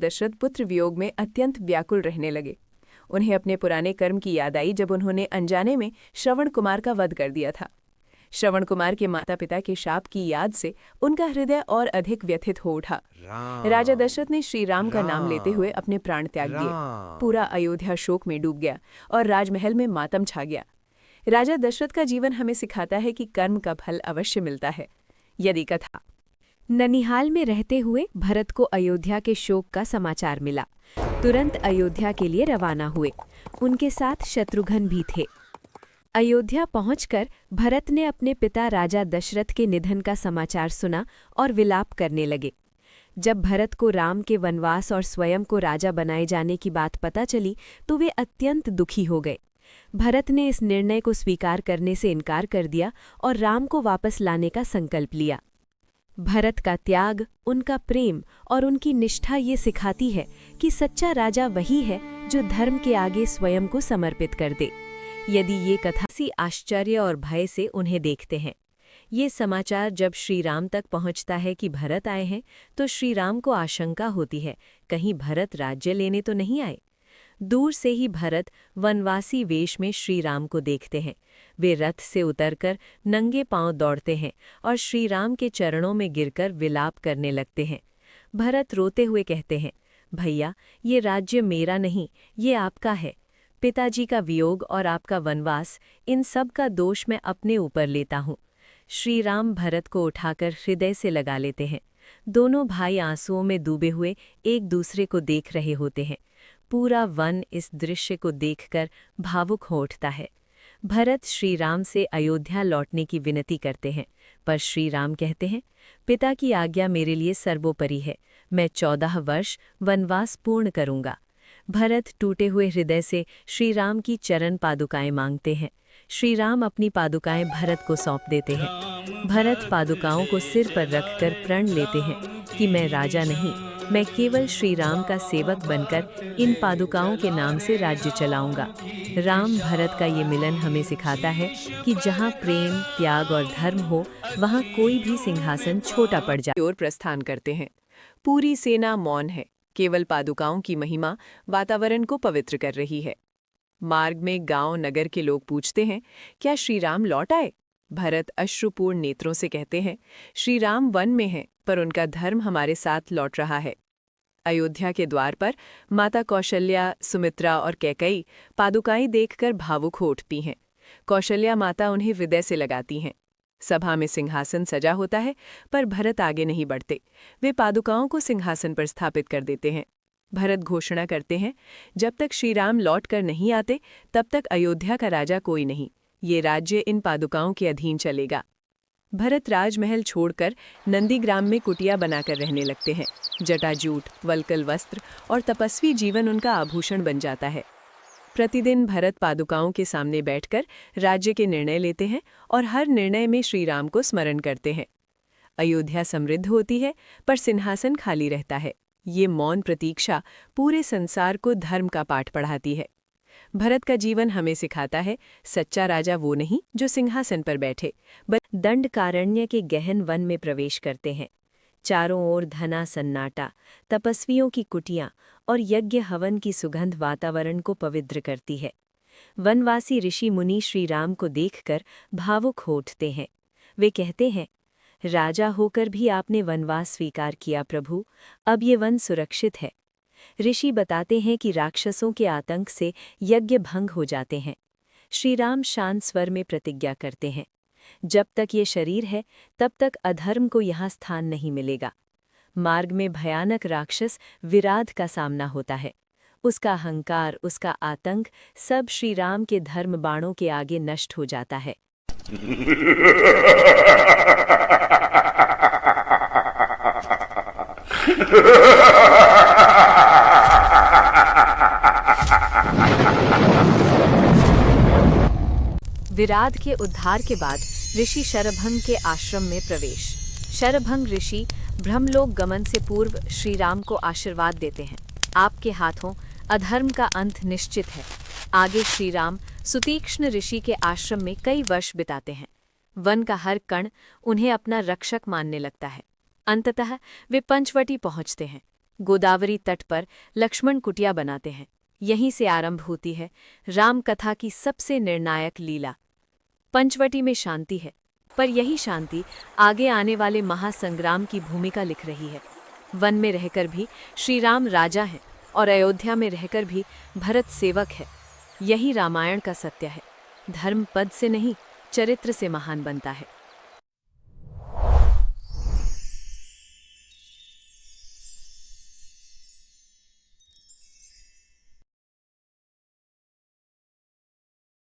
दशरथ पुत्र वियोग में अत्यंत व्याकुल रहने लगे। उन्हें अपने पुराने कर्म की याद आई जब उन्होंने अनजाने में श्रवण कुमार का वध कर दिया था। श्रवण कुमार के माता पिता के शाप की याद से उनका हृदय और अधिक व्यथित हो उठा। राजा दशरथ ने श्री राम का नाम लेते हुए अपने प्राण त्याग दिए। पूरा अयोध्या शोक में डूब गया और राजमहल में मातम छा गया। राजा दशरथ का जीवन हमें सिखाता है कि कर्म का फल अवश्य मिलता है। यदि कथा। ननिहाल में रहते हुए भरत को अयोध्या के शोक का समाचार मिला। तुरंत अयोध्या के लिए रवाना हुए। उनके साथ शत्रुघ्न भी थे। अयोध्या पहुंचकर भरत ने अपने पिता राजा दशरथ के निधन का समाचार सुना और विलाप करने लगे। जब भरत को राम के वनवास और स्वयं को राजा बनाए जाने की बात पता चली तो वे अत्यंत दुखी हो गए। भरत ने इस निर्णय को स्वीकार करने से इनकार कर दिया और राम को वापस लाने का संकल्प लिया। भरत का त्याग, उनका प्रेम और उनकी निष्ठा ये सिखाती है कि सच्चा राजा वही है जो धर्म के आगे स्वयं को समर्पित कर दे। यदि ये कथा सी आश्चर्य और भय से उन्हें देखते हैं। ये समाचार जब श्री राम तक पहुंचता है कि भरत आए हैं तो श्री राम को आशंका होती है, कहीं भरत राज्य लेने तो नहीं आए। दूर से ही भरत वनवासी वेश में श्री राम को देखते हैं। वे रथ से उतरकर नंगे पांव दौड़ते हैं और श्री राम के चरणों में गिरकर विलाप करने लगते हैं। भरत रोते हुए कहते हैं, भैया, ये राज्य मेरा नहीं, ये आपका है। पिताजी का वियोग और आपका वनवास, इन सब का दोष मैं अपने ऊपर लेता हूँ। श्री राम भरत को उठाकर हृदय से लगा लेते हैं। दोनों भाई आंसुओं में डूबे हुए एक दूसरे को देख रहे होते हैं। पूरा वन इस दृश्य को देखकर भावुक हो उठता है। भरत श्री राम से अयोध्या लौटने की विनती करते हैं, पर श्री राम कहते हैं, पिता की आज्ञा मेरे लिए सर्वोपरि है। मैं 14 वर्ष वनवास पूर्ण करूंगा। भरत टूटे हुए हृदय से श्री राम की चरण पादुकाएं मांगते हैं। श्री राम अपनी पादुकाएं भरत को सौंप देते हैं। भरत पादुकाओं को सिर पर रखकर प्रण लेते हैं कि मैं राजा नहीं, मैं केवल श्री राम का सेवक बनकर इन पादुकाओं के नाम से राज्य चलाऊंगा। राम भरत का ये मिलन हमें सिखाता है कि जहाँ प्रेम, त्याग और धर्म हो, वहाँ कोई भी सिंहासन छोटा पड़ जाए। और प्रस्थान करते हैं। पूरी सेना मौन है। केवल पादुकाओं की महिमा वातावरण को पवित्र कर रही है। मार्ग में गांव नगर के लोग पूछते हैं, क्या श्री राम लौट आए? भरत अश्रुपूर्ण नेत्रों से कहते हैं, श्री राम वन में हैं, पर उनका धर्म हमारे साथ लौट रहा है। अयोध्या के द्वार पर माता कौशल्या, सुमित्रा और कैकई पादुकाएं देखकर भावुक हो उठती हैं। कौशल्या माता उन्हें हृदय से लगाती हैं। सभा में सिंहासन सजा होता है, पर भरत आगे नहीं बढ़ते। वे पादुकाओं को सिंहासन पर स्थापित कर देते हैं। भरत घोषणा करते हैं, जब तक श्री राम लौट कर नहीं आते तब तक अयोध्या का राजा कोई नहीं। ये राज्य इन पादुकाओं के अधीन चलेगा। भरत राजमहल छोड़कर नंदीग्राम में कुटिया बनाकर रहने लगते हैं। जटाजूट, वल्कल वस्त्र और तपस्वी जीवन उनका आभूषण बन जाता है। प्रतिदिन भरत पादुकाओं के सामने बैठकर राज्य के निर्णय लेते हैं और हर निर्णय में श्री राम को स्मरण करते हैं। अयोध्या समृद्ध होती है, पर सिंहासन खाली रहता है। ये मौन प्रतीक्षा पूरे संसार को धर्म का पाठ पढ़ाती है। भरत का जीवन हमें सिखाता है, सच्चा राजा वो नहीं जो सिंहासन पर बैठे, बल्कि दंडकारण्य के गहन वन में प्रवेश करते हैं। चारों ओर घना सन्नाटा, तपस्वियों की कुटियां और यज्ञ हवन की सुगंध वातावरण को पवित्र करती है। वनवासी ऋषि मुनि श्री राम को देखकर भावुक हो उठते हैं। वे कहते हैं, राजा होकर भी आपने वनवास स्वीकार किया प्रभु, अब ये वन सुरक्षित है। ऋषि बताते हैं कि राक्षसों के आतंक से यज्ञ भंग हो जाते हैं। श्री राम शांत स्वर में प्रतिज्ञा करते हैं, जब तक ये शरीर है तब तक अधर्म को यहाँ स्थान नहीं मिलेगा। मार्ग में भयानक राक्षस विराध का सामना होता है। उसका अहंकार, उसका आतंक सब श्री राम के धर्म बाणों के आगे नष्ट हो जाता है। विराध के उद्धार के बाद ऋषि शरभंग के आश्रम में प्रवेश। शरभंग ऋषि ब्रह्मलोक गमन से पूर्व श्री राम को आशीर्वाद देते हैं, आपके हाथों अधर्म का अंत निश्चित है। आगे श्री राम सुतीक्ष्ण ऋषि के आश्रम में कई वर्ष बिताते हैं। वन का हर कण उन्हें अपना रक्षक मानने लगता है। अंततः वे पंचवटी पहुंचते हैं। गोदावरी तट पर लक्ष्मण कुटिया बनाते हैं। यहीं से आरंभ होती है राम कथा की सबसे निर्णायक लीला। पंचवटी में शांति है, पर यही शांति आगे आने वाले महासंग्राम की भूमिका लिख रही है। वन में रहकर भी श्री राम राजा हैं और अयोध्या में रहकर भी भरत सेवक है। यही रामायण का सत्य है। धर्म पद से नहीं, चरित्र से महान बनता है।